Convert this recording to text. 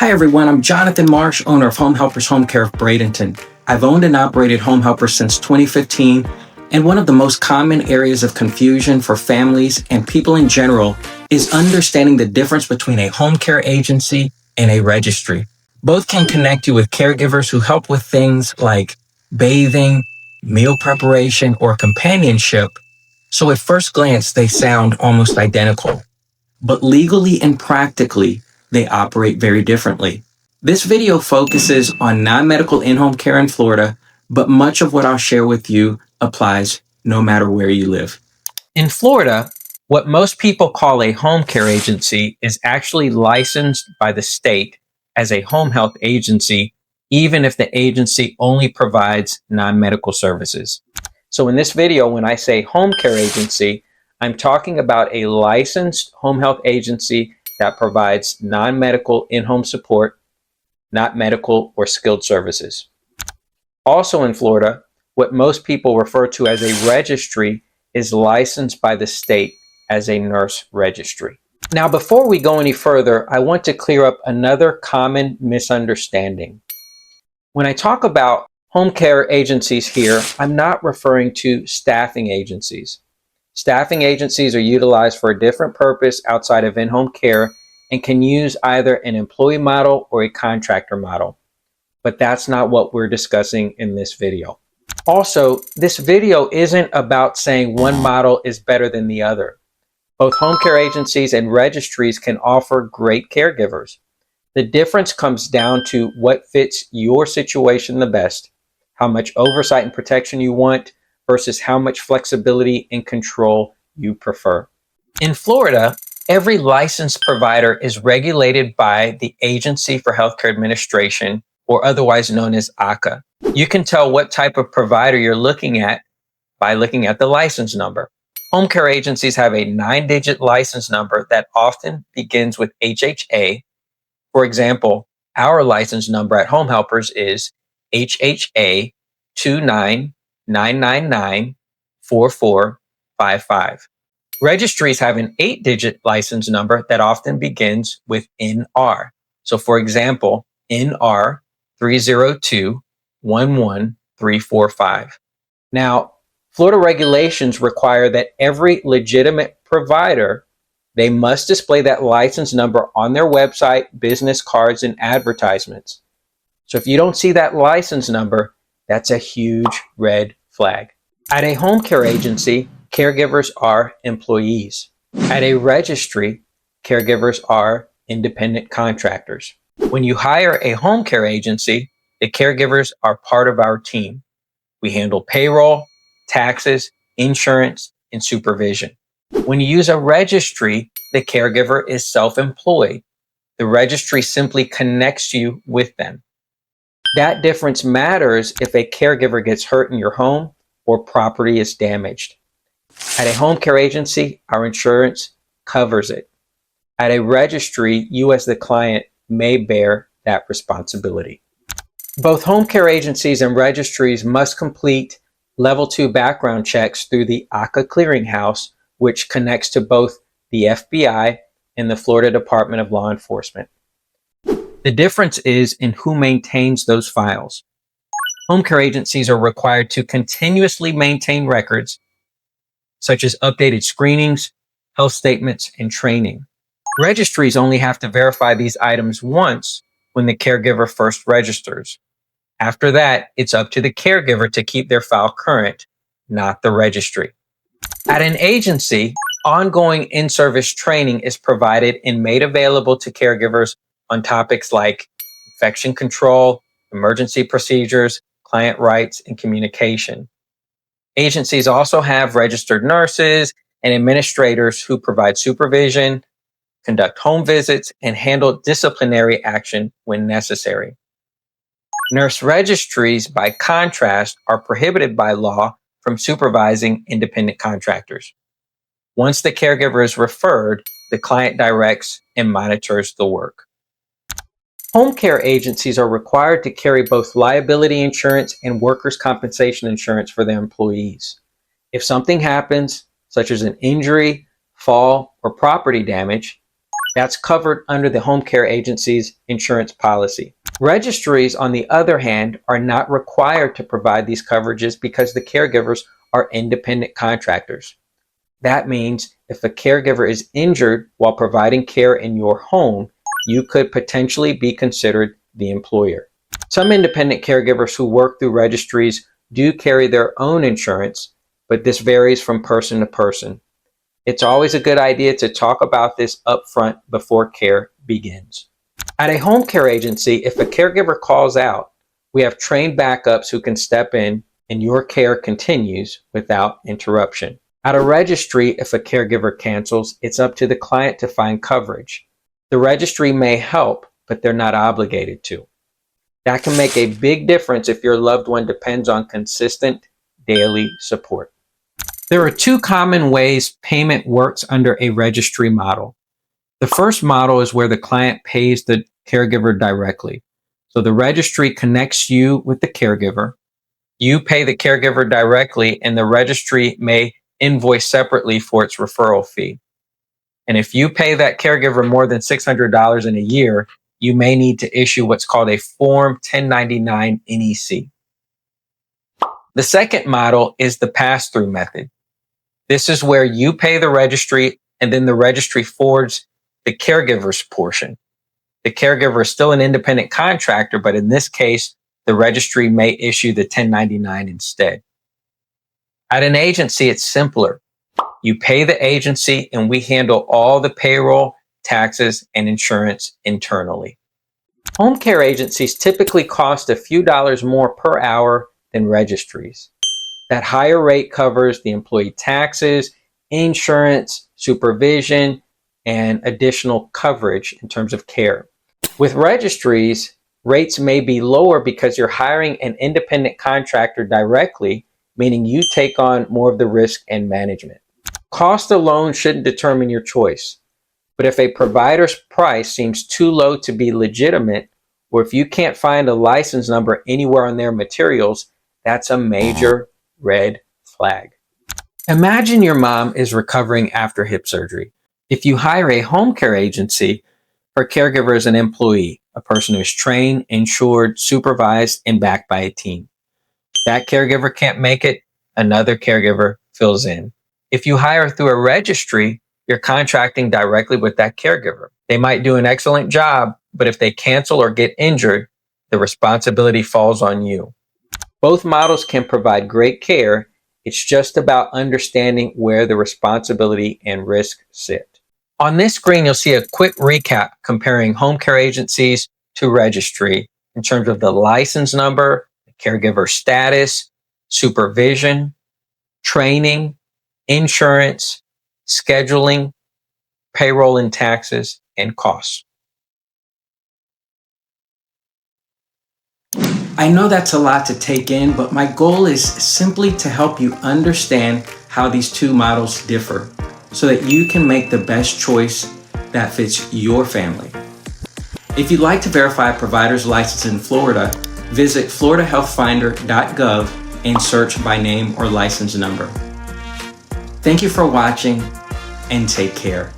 Hi everyone, I'm Jonathan Marsh, owner of Home Helpers Home Care of Bradenton. I've owned and operated Home Helpers since 2015, and one of the most common areas of confusion for families and people in general is understanding the difference between a home care agency and a registry. Both can connect you with caregivers who help with things like bathing, meal preparation, or companionship, so at first glance they sound almost identical. But legally and practically, they operate very differently. This video focuses on non-medical in-home care in Florida, but much of what I'll share with you applies no matter where you live. In Florida, what most people call a home care agency is actually licensed by the state as a home health agency, even if the agency only provides non-medical services. So in this video, when I say home care agency, I'm talking about a licensed home health agency that provides non-medical in-home support, not medical or skilled services. Also in Florida, what most people refer to as a registry is licensed by the state as a nurse registry. Now, before we go any further, I want to clear up another common misunderstanding. When I talk about home care agencies here, I'm not referring to staffing agencies. Staffing agencies are utilized for a different purpose outside of in-home care and can use either an employee model or a contractor model. But that's not what we're discussing in this video. Also, this video isn't about saying one model is better than the other. Both home care agencies and registries can offer great caregivers. The difference comes down to what fits your situation the best, how much oversight and protection you want, versus how much flexibility and control you prefer. In Florida, every licensed provider is regulated by the Agency for Healthcare Administration, or otherwise known as ACA. You can tell what type of provider you're looking at by looking at the license number. Home care agencies have a 9-digit license number that often begins with HHA. For example, our license number at Home Helpers is HHA 299994455. Registries have an 8-digit license number that often begins with NR. So for example, NR 302-11345. Now, Florida regulations require that every legitimate provider, they must display that license number on their website, business cards, and advertisements. So if you don't see that license number, that's a huge red flag. At a home care agency, caregivers are employees. At a registry, caregivers are independent contractors. When you hire a home care agency, the caregivers are part of our team. We handle payroll, taxes, insurance, and supervision. When you use a registry, the caregiver is self-employed. The registry simply connects you with them. That difference matters if a caregiver gets hurt in your home or property is damaged. At a home care agency, our insurance covers it. At a registry, you as the client may bear that responsibility. Both home care agencies and registries must complete Level 2 background checks through the ACA clearinghouse, which connects to both the FBI and the Florida Department of Law Enforcement. The difference is in who maintains those files. Home care agencies are required to continuously maintain records, such as updated screenings, health statements, and training. Registries only have to verify these items once when the caregiver first registers. After that, it's up to the caregiver to keep their file current, not the registry. At an agency, ongoing in-service training is provided and made available to caregivers on topics like infection control, emergency procedures, client rights, and communication. Agencies also have registered nurses and administrators who provide supervision, conduct home visits, and handle disciplinary action when necessary. Nurse registries, by contrast, are prohibited by law from supervising independent contractors. Once the caregiver is referred, the client directs and monitors the work. Home care agencies are required to carry both liability insurance and workers' compensation insurance for their employees. If something happens, such as an injury, fall, or property damage, That's covered under the home care agency's insurance policy. Registries, on the other hand, are not required to provide these coverages because the caregivers are independent contractors. That means if a caregiver is injured while providing care in your home, you could potentially be considered the employer. Some independent caregivers who work through registries do carry their own insurance, but this varies from person to person. It's always a good idea to talk about this upfront before care begins. At a home care agency, if a caregiver calls out, we have trained backups who can step in and your care continues without interruption. At a registry, if a caregiver cancels, it's up to the client to find coverage. The registry may help, but they're not obligated to. That can make a big difference if your loved one depends on consistent daily support. There are two common ways payment works under a registry model. The first model is where the client pays the caregiver directly. So the registry connects you with the caregiver. You pay the caregiver directly, and the registry may invoice separately for its referral fee. And if you pay that caregiver more than $600 in a year, you may need to issue what's called a Form 1099 NEC. The second model is the pass-through method. This is where you pay the registry and then the registry forwards the caregiver's portion. The caregiver is still an independent contractor, but in this case, the registry may issue the 1099 instead. At an agency, it's simpler. You pay the agency and we handle all the payroll, taxes, and insurance internally. Home care agencies typically cost a few dollars more per hour than registries. That higher rate covers the employee taxes, insurance, supervision, and additional coverage in terms of care. With registries, rates may be lower because you're hiring an independent contractor directly, meaning you take on more of the risk and management. Cost alone shouldn't determine your choice, but if a provider's price seems too low to be legitimate, or if you can't find a license number anywhere on their materials, that's a major red flag. Imagine your mom is recovering after hip surgery. If you hire a home care agency, her caregiver is an employee, a person who is trained, insured, supervised, and backed by a team. That caregiver can't make it, another caregiver fills in. If you hire through a registry, you're contracting directly with that caregiver. They might do an excellent job, but if they cancel or get injured, the responsibility falls on you. Both models can provide great care. It's just about understanding where the responsibility and risk sit. On this screen, you'll see a quick recap comparing home care agencies to registry in terms of the license number, the caregiver status, supervision, training, insurance, scheduling, payroll and taxes, and costs. I know that's a lot to take in, but my goal is simply to help you understand how these two models differ so that you can make the best choice that fits your family. If you'd like to verify a provider's license in Florida, visit floridahealthfinder.gov and search by name or license number. Thank you for watching and take care.